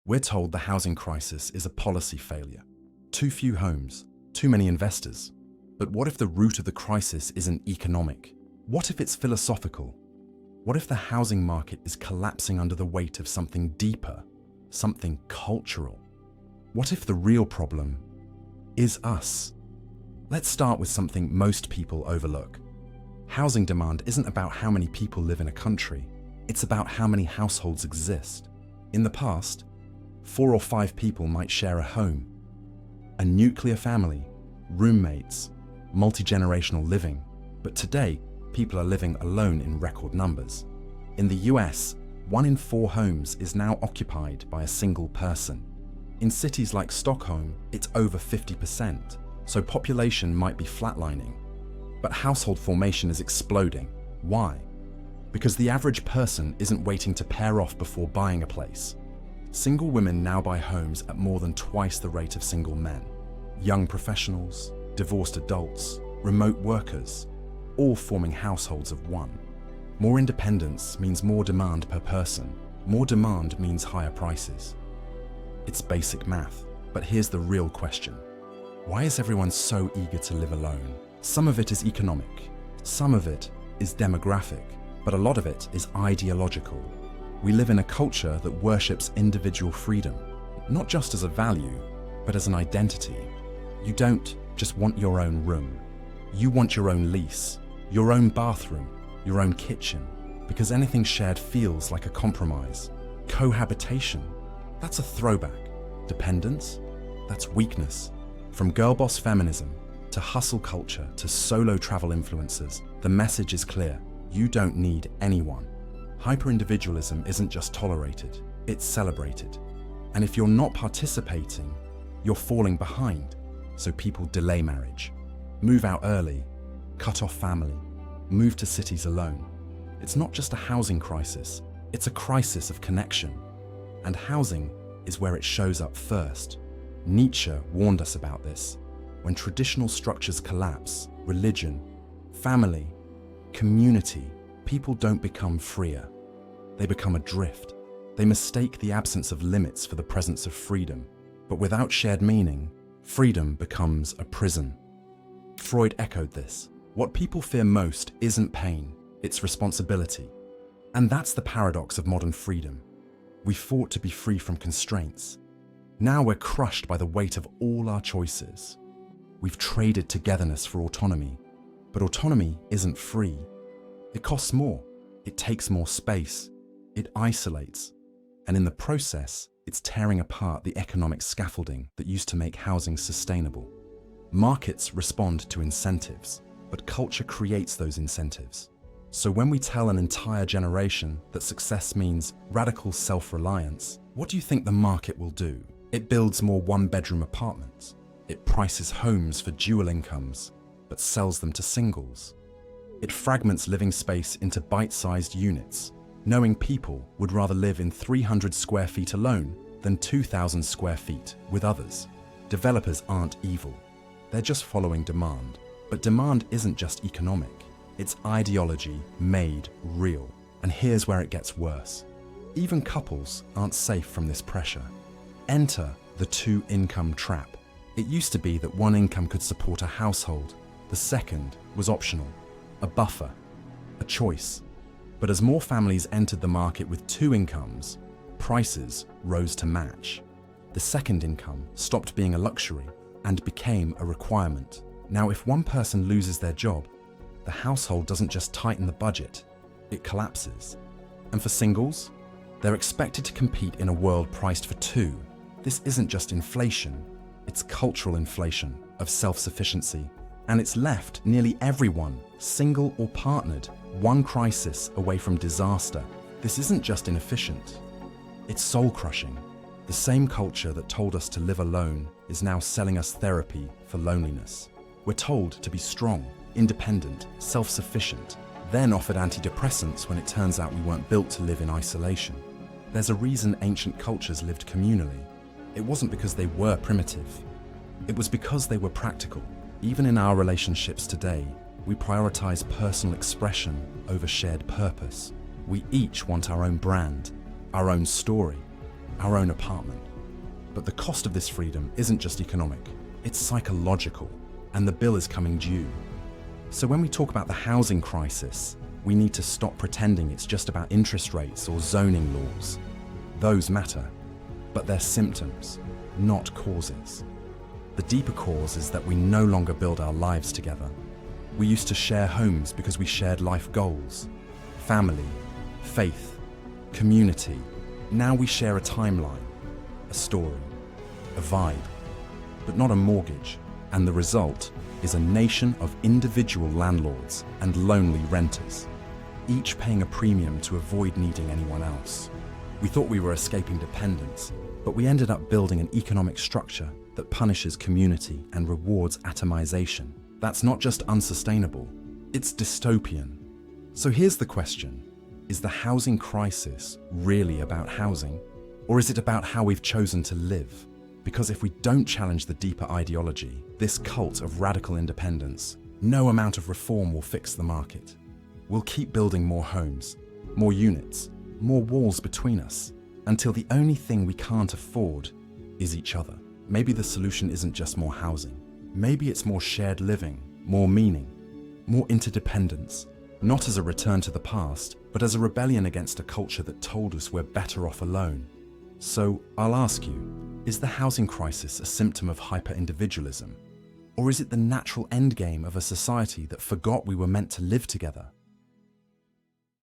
We're told the housing crisis is a policy failure. Too few homes, too many investors. But what if the root of the crisis isn't economic? What if it's philosophical? What if the housing market is collapsing under the weight of something deeper, something cultural? What if the real problem is us? Let's start with something most people overlook. Housing demand isn't about how many people live in a country, it's about how many households exist. In the past, 4 or 5 people might share a home. A nuclear family, roommates, multi-generational living. But today, people are living alone in record numbers. In the US, 1 in 4 homes is now occupied by a single person. In cities like Stockholm, it's over 50%, so population might be flatlining. But household formation is exploding. Why? Because the average person isn't waiting to pair off before buying a place. Single women now buy homes at more than twice the rate of single men. Young professionals, divorced adults, remote workers, all forming households of one. More independence means more demand per person. More demand means higher prices. It's basic math, but here's the real question. Why is everyone so eager to live alone? Some of it is economic, some of it is demographic, but a lot of it is ideological. We live in a culture that worships individual freedom, not just as a value, but as an identity. You don't just want your own room. You want your own lease, your own bathroom, your own kitchen, because anything shared feels like a compromise. Cohabitation, that's a throwback. Dependence, that's weakness. From girl boss feminism to hustle culture to solo travel influencers, the message is clear. You don't need anyone. Hyper-individualism isn't just tolerated, it's celebrated. And if you're not participating, you're falling behind. So people delay marriage, move out early, cut off family, move to cities alone. It's not just a housing crisis, it's a crisis of connection. And housing is where it shows up first. Nietzsche warned us about this. When traditional structures collapse, religion, family, community, people don't become freer. They become adrift. They mistake the absence of limits for the presence of freedom. But without shared meaning, freedom becomes a prison. Freud echoed this. What people fear most isn't pain, it's responsibility. And that's the paradox of modern freedom. We fought to be free from constraints. Now we're crushed by the weight of all our choices. We've traded togetherness for autonomy. But autonomy isn't free. It costs more. It takes more space. It isolates. And in the process, it's tearing apart the economic scaffolding that used to make housing sustainable. Markets respond to incentives, but culture creates those incentives. So when we tell an entire generation that success means radical self-reliance, what do you think the market will do? It builds more one-bedroom apartments. It prices homes for dual incomes, but sells them to singles. It fragments living space into bite-sized units, knowing people would rather live in 300 square feet alone than 2,000 square feet with others. Developers aren't evil. They're just following demand. But demand isn't just economic. It's ideology made real. And here's where it gets worse. Even couples aren't safe from this pressure. Enter the two-income trap. It used to be that one income could support a household. The second was optional, a buffer, a choice. But as more families entered the market with 2 incomes, prices rose to match. The second income stopped being a luxury and became a requirement. Now, if one person loses their job, the household doesn't just tighten the budget, it collapses. And for singles, they're expected to compete in a world priced for 2. This isn't just inflation, it's cultural inflation of self-sufficiency. And it's left nearly everyone, single or partnered, one crisis away from disaster. This isn't just inefficient, it's soul-crushing. The same culture that told us to live alone is now selling us therapy for loneliness. We're told to be strong, independent, self-sufficient, then offered antidepressants when it turns out we weren't built to live in isolation. There's a reason ancient cultures lived communally. It wasn't because they were primitive. It was because they were practical. Even in our relationships today, we prioritize personal expression over shared purpose. We each want our own brand, our own story. our own apartment. But the cost of this freedom isn't just economic, it's psychological, and the bill is coming due. So when we talk about the housing crisis, we need to stop pretending it's just about interest rates or zoning laws. Those matter, but they're symptoms, not causes. The deeper cause is that we no longer build our lives together. We used to share homes because we shared life goals, family, faith, community. Now we share a timeline, a story, a vibe, but not a mortgage. And the result is a nation of individual landlords and lonely renters, each paying a premium to avoid needing anyone else. We thought we were escaping dependence, but we ended up building an economic structure that punishes community and rewards atomization. That's not just unsustainable, it's dystopian. So here's the question: is the housing crisis really about housing? Or is it about how we've chosen to live? Because if we don't challenge the deeper ideology, this cult of radical independence, no amount of reform will fix the market. We'll keep building more homes, more units, more walls between us, until the only thing we can't afford is each other. Maybe the solution isn't just more housing. Maybe it's more shared living, more meaning, more interdependence, not as a return to the past, but as a rebellion against a culture that told us we're better off alone. So I'll ask you, is the housing crisis a symptom of hyper-individualism? Or is it the natural endgame of a society that forgot we were meant to live together?